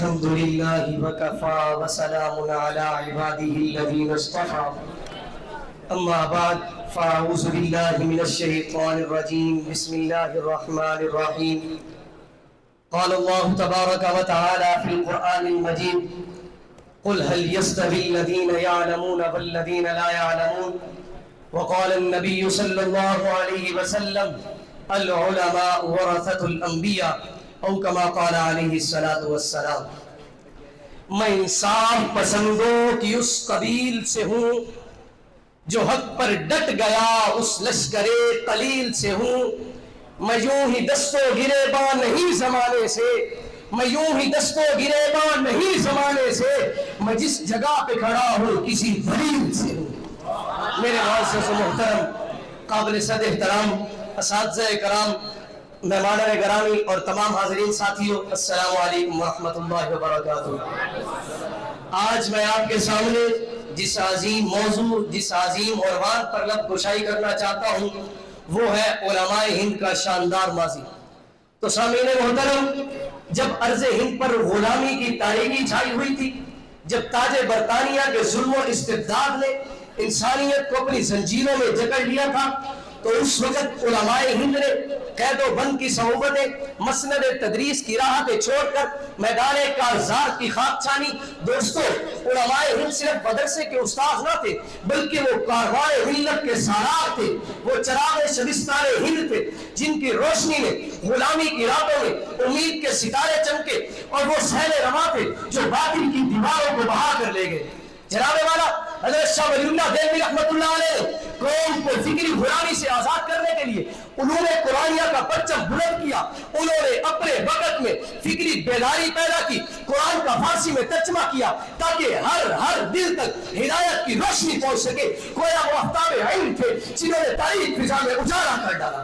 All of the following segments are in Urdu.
الحمد لله وكفى وسلام على عباده الذين اصطفى أما بعد فأعوذ بالله من الشيطان الرجيم بسم الله الرحمن الرحيم قال الله تبارك وتعالى في القرآن المجيد قل هل يستوي الذين يعلمون والذين لا يعلمون وقال النبي صلى الله عليه وسلم العلماء ورثة الأنبياء او کما قال علیہ الصلوۃ والسلام. میں انصاف پسندوں کی اس قبیل سے ہوں جو حق پر ڈٹ گیا اس لشکر قلیل سے ہوں. میں یوں ہی دستوں گریباں نہیں زمانے سے، میں یوں ہی دستوں گریباں نہیں زمانے سے، میں جس جگہ پہ کھڑا ہوں کسی دلیل سے ہوں. میرے معزز و محترم قابل صد احترام اساتذہ کرام، مہمان گرامی اور تمام حاضرین ساتھیوں، السلام علیکم ورحمۃ اللہ وبرکاتہ. آج میں آپ کے سامنے جس عظیم موضوع، جس عظیم عنوان پر لب گشائی کرنا چاہتا ہوں وہ ہے علماء ہند کا شاندار ماضی. تو سامعین محترم، جب ارض ہند پر غلامی کی تاریکی چھائی ہوئی تھی، جب تاج برطانیہ کے ظلم و استبداد نے انسانیت کو اپنی زنجیروں میں جکڑ لیا تھا، تو اس وقت علماء ہند نے قید و بند کی صحبتیں، مسند تدریس کی راہ پہ چھوڑ کر میدان کارزار کی خاک چھانی. دوستو، علماء ہند صرف مدرسے کے استاد نہ تھے بلکہ وہ کاروان ملت کے سالار تھے. وہ چراغ شبستان ہند تھے جن کی روشنی میں غلامی کی راتوں میں امید کے ستارے چمکے، اور وہ سہل رواں تھے جو باطل کی دیواروں کو بہا کر لے گئے. جناب والا حضرت شاہ ولی اللہ دہلوی رحمۃ اللہ علیہ قوم کو فکری غلامی سے آزاد کرنے کے لیے انہوں نے قرآنیہ کا پرچم بلند کیا. انہوں نے اپنے وقت میں فکری بیداری پیدا کی، قرآن کا فارسی میں ترجمہ کیا تاکہ ہر دل تک ہدایت کی روشنی پہنچ سکے. گویا وہ آفتاب علم تھے جنہوں نے تاریخ فضا میں اجالا کر ڈالا.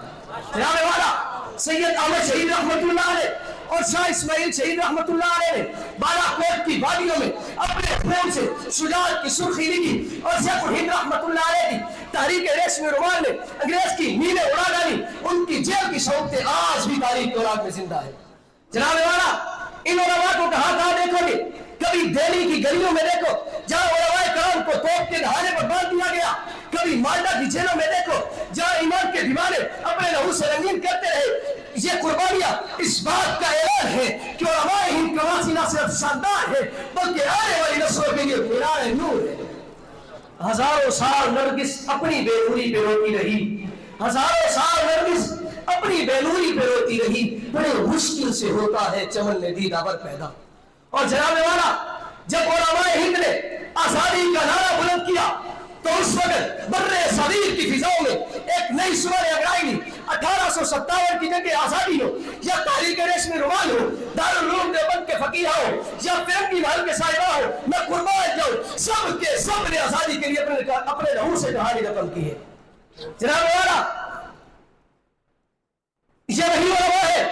جناب والا سید احمد شہید رحمۃ اللہ علیہ اور شاہ اسماعیل شہید رحمۃ اللہ علیہ نے بالا کوٹ کی وادیوں میں اپنے خون سے شجاعت کی سرخی لکھی، اور شیخ ہند رحمۃ اللہ علیہ کی تحریک ریشمی رومان نے انگریز کی نیلیں اڑا ڈالی. ان کی جیل کی شوقتیں آج بھی تاریخ اوراق میں زندہ ہے. جناب والا ان علماء کو کہاں کہاں دیکھو گے؟ کبھی دہلی کی گلیوں میں دیکھو جہاں علماء کرام کو توپ کے دہانے پر باندھ دیا گیا، کبھی مالدہ کی جیلوں میں دیکھو جہاں ایمان کے دیوانے اپنے لہو سے رنگین کرتے رہے. یہ قربانیاں اس بات کا اعلان ہے کہ علماء ہند کا واسی نہ صرف شاندار ہے بلکہ آنے والی نسلوں کے لیے مینار نور ہے. ہزاروں سال نرگس اپنی بے نوری پہ روتی رہی، ہزاروں سال نرگس اپنی بے نوری پہ روتی رہی. بڑے مشکل سے ہوتا ہے چمن میں دیداور پیدا. اور جناب والا جب علماء ہند نے آزادی کا نعرہ بلند کیا تو اس وقت برے صغیر کی فضاؤں میں ایک نئی سنن اگرائی لی. 1857 کی جنگ آزادی ہو یا تحریک ریشمی رومان ہو، دارالعلوم دیوبند کے فقیہ ہو یا فرنگی محل کے صاحبہ ہو، میں قربان جاؤں سب کے سب نے آزادی کے لیے اپنے لہو سے کہانی رقم کی ہے. جناب والا یہ وہی علماء ہے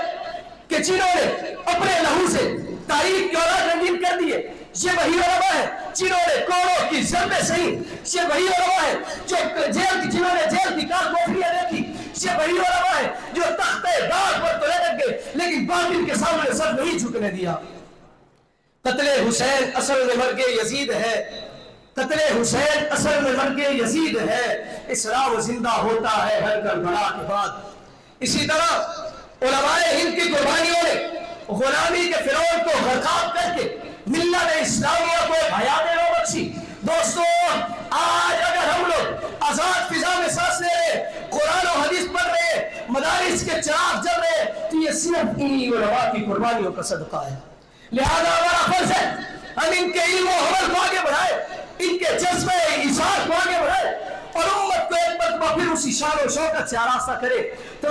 کہ جنہوں نے اپنے لہو سے تاریخ کی اولاد رنگین کر دیے. یہ وہی علماء ہے جنہوں نے کوڑوں کی ضربیں سہی. یہ وہی علماء ہے جو جنہوں نے جیل کی کار کوٹریاں دیکھی. یہ وہی علماء ہے جو تختے دار پر تو لٹک گئے لیکن باطل کے سامنے سر نہیں جھکنے دیا. قتل حسین اصل میں مرگ یزید ہے، قتل حسین اصل میں مرگ یزید ہے. اسلام زندہ ہوتا ہے ہر کربلا کے بعد. اسی طرح علماء ہند کی قربانیوں نے غلامی کے فرعون کو غرقاب کر کے ملت اسلامیہ کو حیات نو بخشی. دوستو، آج اگر ہم لوگ آزاد فضا میں سانس لے رہے، قرآن و حدیث پڑھ رہے، مدارس کے چراغ جل رہے، تو یہ صرف انہی علماء کی قربانیوں کا صدقہ ہے. لہذا ہمارا فرض ہے ہم ان کے علم و عمل کو آگے بڑھائیں، ان کے جذبے ایثار کو آگے بڑھائیں اور امت کو ایک مرتبہ پھر اسی شان و شوکت سے آراستہ کرے. تو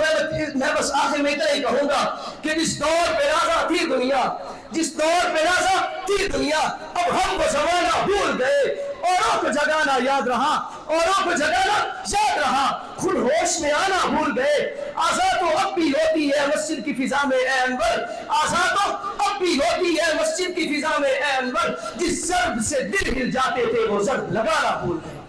میں بس آخر میں اتنا ہی کہوں گا کہ جس دور پہ نازا تھی دنیا، جس دور پہ نازا تھی دنیا، اب ہم وہ زمانہ بھول گئے. اوروں کو جگانا یاد رہا، اوروں کو جگانا یاد رہا، خود ہوش میں آنا بھول گئے. آزاد تو اب بھی ہوتی ہے مسجد کی فضا میں اے انور، آزاد تو اب بھی ہوتی ہے مسجد کی فضا میں اے انور. جس ضرب سے دل ہل جاتے تھے وہ ضرب لگانا بھول گئے.